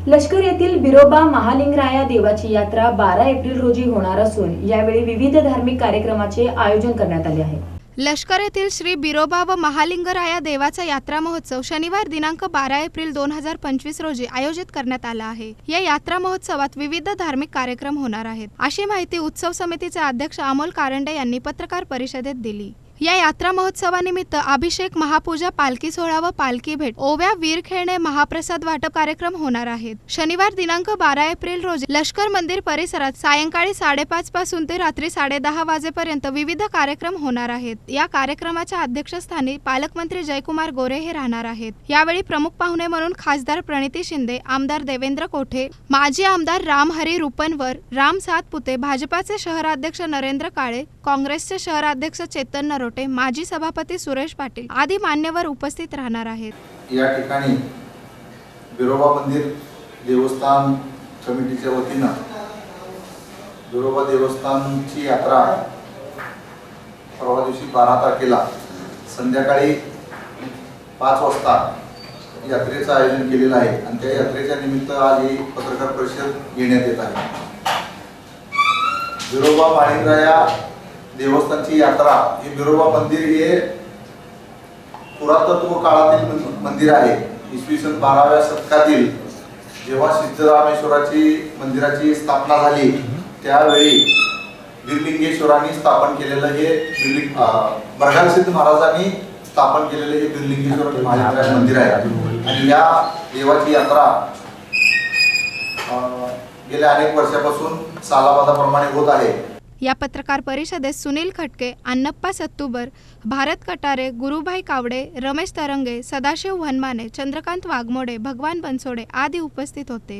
लष्कर येथील बिरोबा महालिंगराया देवाची यात्रा 12 एप्रिल रोजी होणार असून यावेळी विविध धार्मिक कार्यक्रमाचे आयोजन करण्यात आले आहे। लष्कर येथील श्री बिरोबा व महालिंगराया देवाचा यात्रा महोत्सव शनिवार दिनांक 12 एप्रिल 2025 रोजी आयोजित करण्यात आला आहे। या यात्रा महोत्सवात विविध धार्मिक कार्यक्रम होणार आहेत, अशी माहिती उत्सव समितीचे अध्यक्ष अमोल कारंडे यांनी पत्रकार परिषदेत दिली। या यात्रा महोत्सवानिमित्त अभिषेक, महापूजा, पालखी सोहळा व पालखी भेट, ओव्या, वीर खेळणे, महाप्रसाद वाटप कार्यक्रम होणार आहेत। शनिवार दिनांक 12 एप्रिल रोजी लष्कर मंदिर परिसरात सायंकाळी 5:30 पासून ते रात्री 10:30 वाजेपर्यंत विविध कार्यक्रम होणार आहेत। या कार्यक्रमाच्या अध्यक्षस्थानी पालकमंत्री जयकुमार गोरे हे राहणार आहेत। यावेळी प्रमुख पाहुणे म्हणून खासदार प्रणिती शिंदे, आमदार देवेंद्र कोठे, माजी आमदार रामहरी रुपनवर, राम सातपुते, भाजपाचे शहराध्यक्ष नरेंद्र काळे, काँग्रेसचे शहराध्यक्ष चेतन नरोटे, माजी सभापती सुरेश पाटील आदी मान्यवर उपस्थित राहणार आहेत। या ठिकाणी बिरोबा मंदिर देवस्थान समितीच्या वतीनं बिरोबा देवस्थानची यात्रा परवा दिवशी 12 तारखेला संध्याकाळी 5 वाजता यात्रेचं आयोजन केलेलं आहे आणि त्या यात्रेच्या निमित्त आज ही पत्रकार परिषद घेण्यात येत आहे। बिरोबा महालिंगराया देवस्थानची यात्रा हे बिरोबा मंदिर हे पुरातत्व काळातील मंदिर आहे। इसवी सन 12व्या शतकातील जेव्हा सिद्धरामेश्वराची मंदिराची स्थापना झाली त्यावेळी बिरलिंगेश्वरांनी स्थापन केलेलं हे बरगालसिद्ध महाराजांनी स्थापन केलेलं हे बिरलिंगेश्वर महालिंगराया मंदिर आहे आणि या देवाची यात्रा गेल्या अनेक वर्षापासून सालाबादाप्रमाणे होत आहे। या पत्रकार परिषदेत सुनील खटके, अन्नप्पा सत्तुबर, भारत कटारे, गुरुभाई कावडे, रमेश तरंगे, सदाशिव वनमाने, चंद्रकांत वाघमोडे, भगवान बनसोडे आदी उपस्थित होते।